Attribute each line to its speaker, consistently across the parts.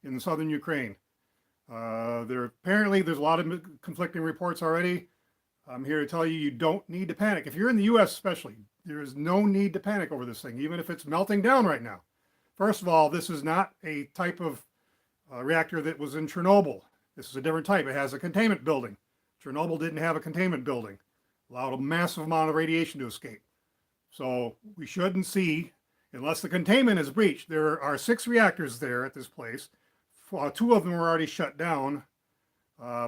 Speaker 1: in southern Ukraine. Apparently there's a lot of conflicting reports already. I'm here to tell you, you don't need to panic. If you're in the U.S. especially, there is no need to panic over this thing, even if it's melting down right now. First of all, this is not a type of reactor that was in Chernobyl. This is a different type. It has a containment building. Chernobyl didn't have a containment building. Allowed a massive amount of radiation to escape. So we shouldn't see, unless the containment is breached. There are 6 reactors there at this place. 2 of them were already shut down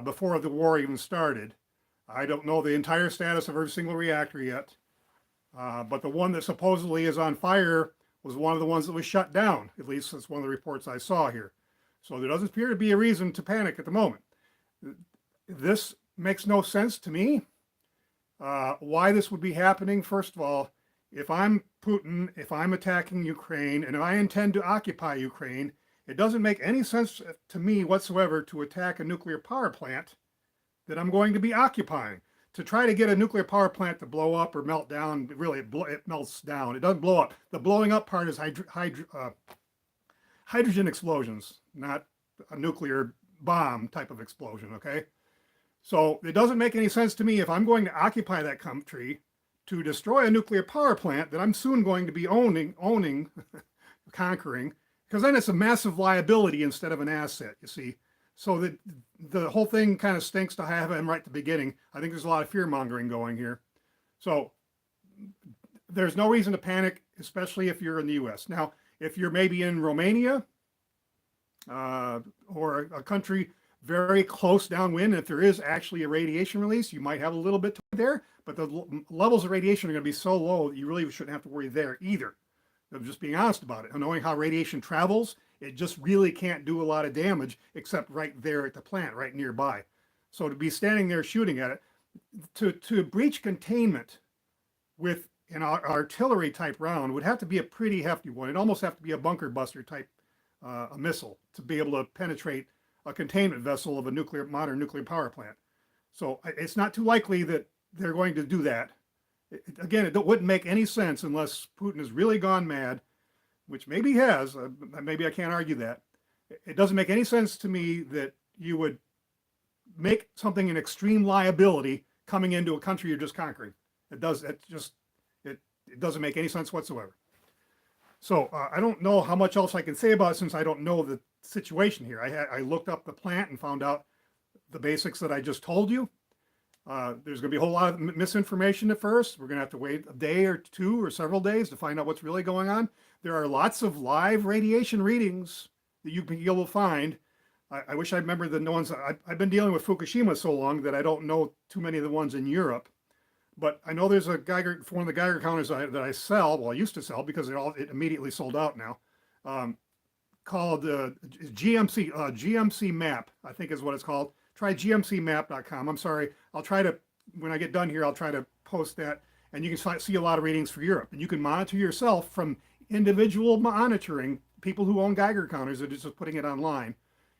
Speaker 1: before the war even started. I don't know the entire status of every single reactor yet, but the one that supposedly is on fire was one of the ones that was shut down. At least that's one of the reports I saw here. So there doesn't appear to be a reason to panic at the moment. This makes no sense to me. Why this would be happening, first of all, if I'm Putin, if I'm attacking Ukraine, and if I intend to occupy Ukraine, it doesn't make any sense to me whatsoever to attack a nuclear power plant that I'm going to be occupying. To try to get a nuclear power plant to blow up or melt down, really it melts down. It doesn't blow up. The blowing up part is hydrogen explosions, not a nuclear bomb type of explosion, okay? So it doesn't make any sense to me if I'm going to occupy that country to destroy a nuclear power plant that I'm soon going to be owning, conquering, because then it's a massive liability instead of an asset, you see. So that the whole thing kind of stinks to have him right at the beginning. I think there's a lot of fear mongering going here. So there's no reason to panic, especially if you're in the US. Now, if you're maybe in Romania or a country very close downwind, if there is actually a radiation release, you might have a little bit there, but the levels of radiation are going to be so low that you really shouldn't have to worry there either. I'm just being honest about it. And knowing how radiation travels, it just really can't do a lot of damage except right there at the plant, right nearby. So to be standing there shooting at it, to breach containment with an artillery type round would have to be a pretty hefty one. It'd almost have to be a bunker buster type a missile to be able to penetrate a containment vessel of a modern nuclear power plant. So it's not too likely that they're going to do that. Again, it wouldn't make any sense unless Putin has really gone mad, which maybe he has. Maybe I can't argue that. It doesn't make any sense to me that you would make something an extreme liability coming into a country you're just conquering. It doesn't make any sense whatsoever. So I don't know how much else I can say about it since I don't know the situation here. I looked up the plant and found out the basics that I just told you. There's going to be a whole lot of misinformation at first. We're going to have to wait a day or 2 or several days to find out what's really going on. There are lots of live radiation readings that you'll be able to find. I wish I remember the ones. I've been dealing with Fukushima so long that I don't know too many of the ones in Europe. But I know there's one of the Geiger counters that I sell, well, I used to sell because it immediately sold out now, called GMC Map, I think is what it's called. Try gmcmap.com. I'm sorry. I'll try to, when I get done here, I'll try to post that. And you can see a lot of readings for Europe. And you can monitor yourself from individual monitoring, people who own Geiger counters are just putting it online.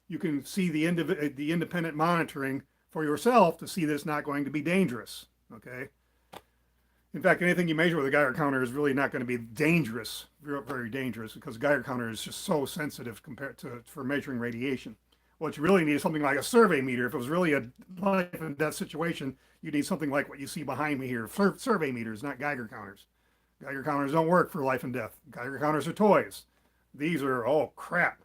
Speaker 1: You can see the independent monitoring for yourself to see that it's not going to be dangerous, okay? In fact, anything you measure with a Geiger counter is really not going to be dangerous, very, very dangerous, because a Geiger counter is just so sensitive for measuring radiation. What you really need is something like a survey meter. If it was really a life and death situation, you need something like what you see behind me here, survey meters, not Geiger counters. Geiger counters don't work for life and death. Geiger counters are toys. These are, oh crap.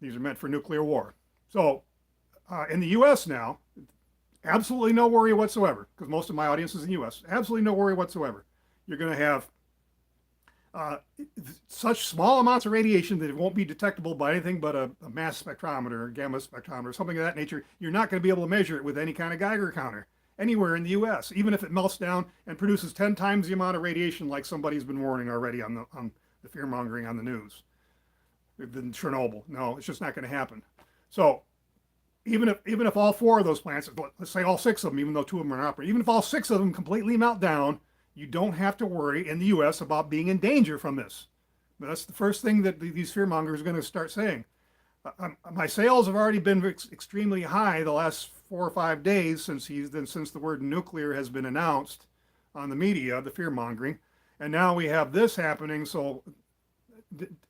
Speaker 1: These are meant for nuclear war. So in the US now, absolutely no worry whatsoever, because most of my audience is in the US. Absolutely no worry whatsoever. You're going to have such small amounts of radiation that it won't be detectable by anything but a mass spectrometer, gamma spectrometer, something of that nature. You're not going to be able to measure it with any kind of Geiger counter anywhere in the US, even if it melts down and produces 10 times the amount of radiation like somebody's been warning already on the fear mongering on the news. Than Chernobyl. No, it's just not going to happen. So even if all 4 of those plants, let's say all 6 of them, even though 2 of them are operating, even if all 6 of them completely melt down, you don't have to worry in the US about being in danger from this. But that's the first thing that these fearmongers are going to start saying. My sales have already been extremely high the last 4 or 5 days since the word nuclear has been announced on the media, the fear mongering, and now we have this happening. So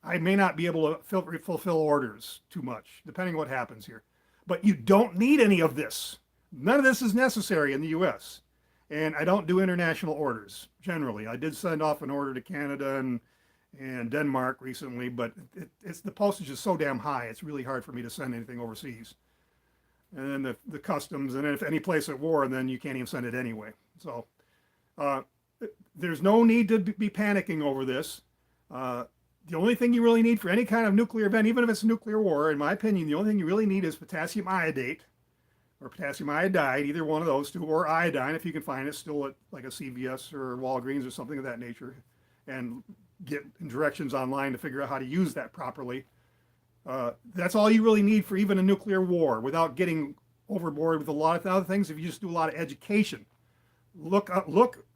Speaker 1: I may not be able to fulfill orders too much, depending on what happens here. But you don't need any of this. None of this is necessary in the US. And I don't do international orders, generally. I did send off an order to Canada and Denmark recently, but it's the postage is so damn high, it's really hard for me to send anything overseas. And then the customs, and then if any place at war, then you can't even send it anyway. So there's no need to be panicking over this. The only thing you really need for any kind of nuclear event, even if it's a nuclear war, in my opinion, the only thing you really need is potassium iodate or potassium iodide, either one of those two, or iodine if you can find it still at like a CVS or Walgreens or something of that nature, and get directions online to figure out how to use that properly. That's all you really need for even a nuclear war without getting overboard with a lot of other things. If you just do a lot of education, look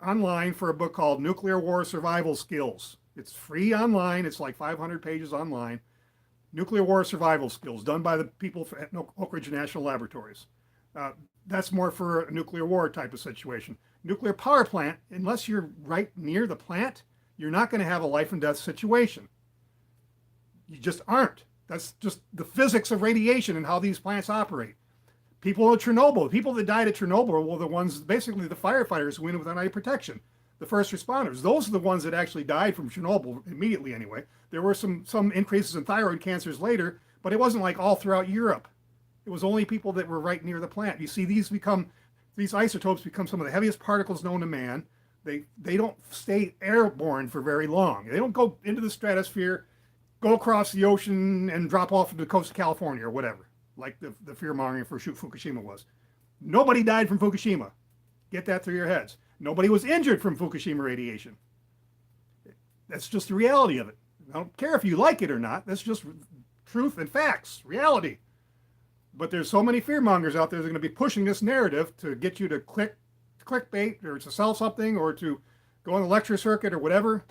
Speaker 1: online for a book called Nuclear War Survival Skills. It's free online. It's like 500 pages online. Nuclear War Survival Skills, done by the people at Oak Ridge National Laboratories. That's more for a nuclear war type of situation. Nuclear power plant, unless you're right near the plant, you're not going to have a life and death situation. You just aren't. That's just the physics of radiation and how these plants operate. People at Chernobyl, the people that died at Chernobyl were the ones, basically the firefighters who went without any protection. The first responders, those are the ones that actually died from Chernobyl immediately anyway. There were some increases in thyroid cancers later, but it wasn't like all throughout Europe. It was only people that were right near the plant. You see, these isotopes become some of the heaviest particles known to man. They don't stay airborne for very long. They don't go into the stratosphere, go across the ocean, and drop off the coast of California or whatever, like the fearmongering for Fukushima was. Nobody died from Fukushima. Get that through your heads. Nobody was injured from Fukushima radiation. That's just the reality of it. I don't care if you like it or not. That's just truth and facts, reality. But there's so many fearmongers out there that are going to be pushing this narrative to get you to clickbait or to sell something or to go on the lecture circuit or whatever.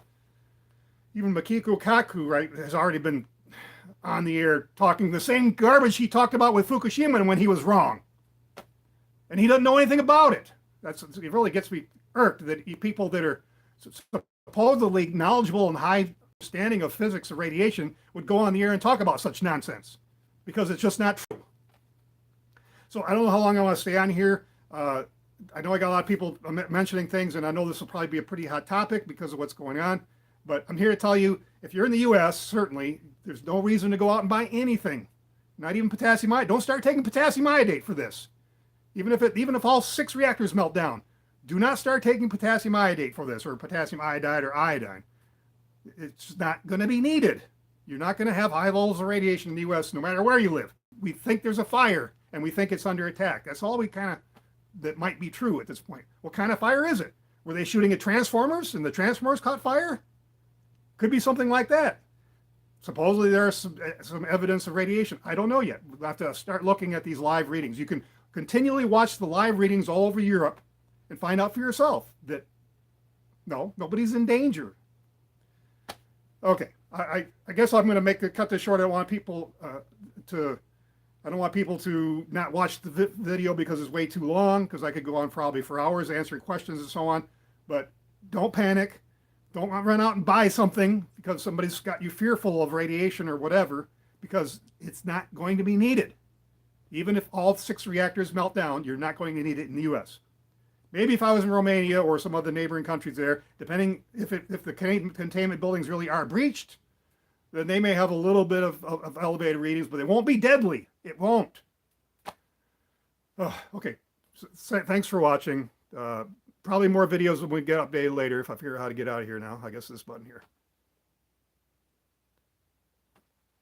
Speaker 1: Even Makiko Kaku, right, has already been on the air talking the same garbage he talked about with Fukushima when he was wrong. And he doesn't know anything about it. It really gets me irked that people that are supposedly knowledgeable and high understanding of physics of radiation would go on the air and talk about such nonsense, because it's just not true. So I don't know how long I want to stay on here. I know I got a lot of people mentioning things, and I know this will probably be a pretty hot topic because of what's going on. But I'm here to tell you, if you're in the U.S., certainly, there's no reason to go out and buy anything, not even potassium iodide. Don't start taking potassium iodate for this. Even if all 6 reactors melt down, do not start taking potassium iodate for this, or potassium iodide or iodine. It's not going to be needed. You're not going to have high levels of radiation in the U.S. no matter where you live. We think there's a fire, and we think it's under attack. That's all that might be true at this point. What kind of fire is it? Were they shooting at transformers, and the transformers caught fire? Could be something like that. Supposedly there's some evidence of radiation. I don't know yet. We'll have to start looking at these live readings. You can continually watch the live readings all over Europe and find out for yourself that no, nobody's in danger. Okay, I guess I'm going to cut this short. I don't want people to not watch the video because it's way too long, because I could go on probably for hours answering questions and so on. But don't panic. Don't run out and buy something because somebody's got you fearful of radiation or whatever, because it's not going to be needed. Even if all 6 reactors melt down, you're not going to need it in the U.S. Maybe if I was in Romania or some other neighboring countries there, depending if the containment buildings really are breached, then they may have a little bit of elevated readings, but it won't be deadly. It won't. Okay, so thanks for watching. Probably more videos when we get updated later if I figure out how to get out of here now. I guess this button here.